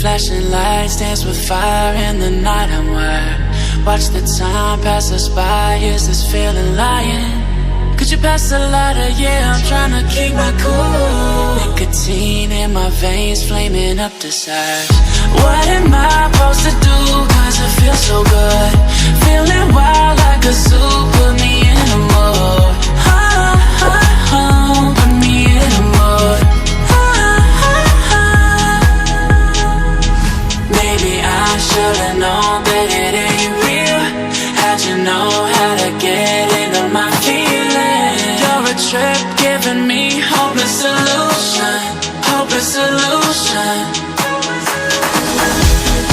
Flashing lights dance with fire in the night. I'm wired. Watch the time pass us by. Is this feeling lying? Could you pass the lighter? Yeah, I'm trying to keep my cool. Nicotine in my veins, flaming up the side. What am I supposed to do? Cause it feels so good. Feeling wild like a zoo. Put me in a mood. Put me in a mood. Maybe I should've known that it ain't real. How'd you know how to get into my feelings? You're a trip giving me hopeless solution. Hopeless solution.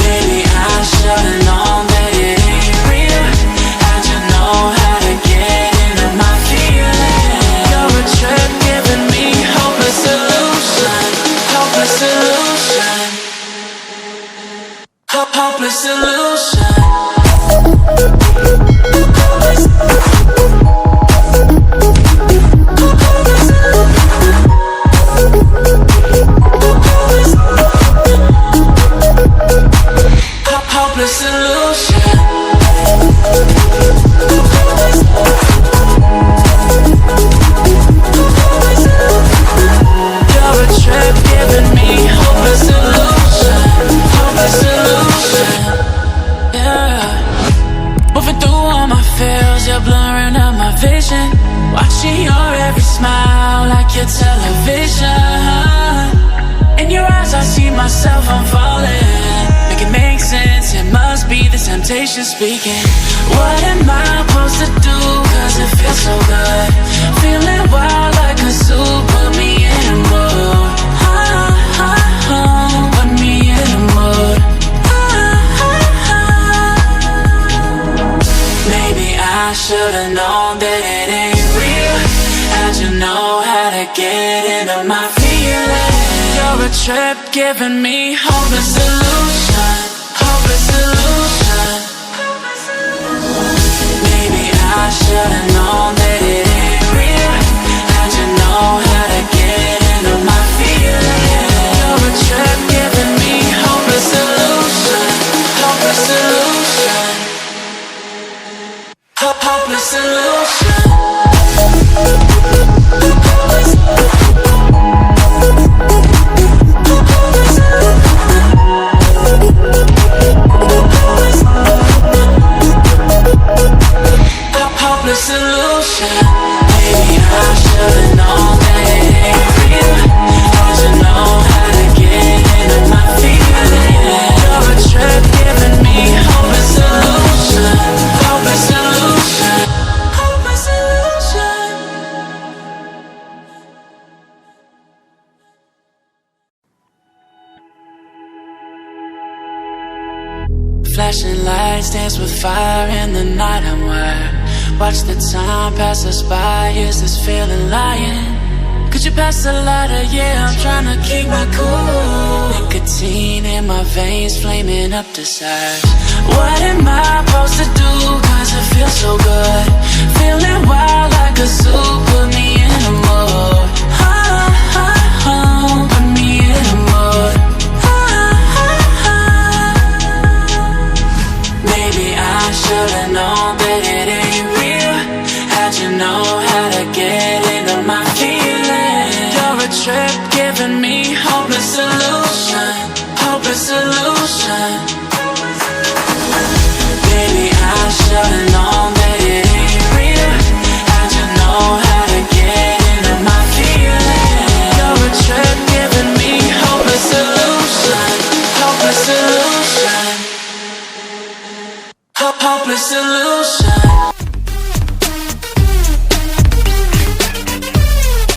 Baby, I should've known that it ain't real. How'd you know how to get into my feelings? You're a trip giving me hopeless solution. Hopeless solution. Hopeless solution. Hopeless solution. You're a trip giving me hopeless solution. Hopeless solution. Yeah. Moving through all my fears, you're blurring out my vision. Watching your every smile like your television. In your eyes I see myself, I'm falling. Make it make sense, it must be the temptation speaking. What am I supposed to do? Cause it feels so good. Feeling wild like a zoo. Put me in a mood. Put me in a mood. Maybe I should've known that it ain't real. How'd you know how to get into my feelings? You're a trip giving me hopeless solution. Hopeless solution. Maybe I should've known that it ain't real. How'd you know how to get into my feelings? You're a trip giving me hopeless solution. Hopeless solution. Hopeless solution. Hopeless solution. Maybe I should've known that it ain't real. How'd you know how to get into my feelings? You're a trip giving me hopeless solution. Hopeless solution. Hopeless solution. Flashing lights dance with fire in the night. I'm wired. Watch the time pass us by. Is this feeling lying? Could you pass the lighter? Yeah, I'm trying to keep my cool. Nicotine in my veins, flaming up the sides. What am I supposed to do? Cause it feels so good. Feeling wild like a zoo. Put me in a mood. Put me in a mood. Maybe I should've known that it ain't real. How'd you know how to get into my feelings? You're a trip giving me hopeless solution. Hopeless solution. Baby, I should've known that it ain't real. How'd you know how to get into my feelings? You're a trip giving me hopeless solution. Hopeless solution. Hopeless solution.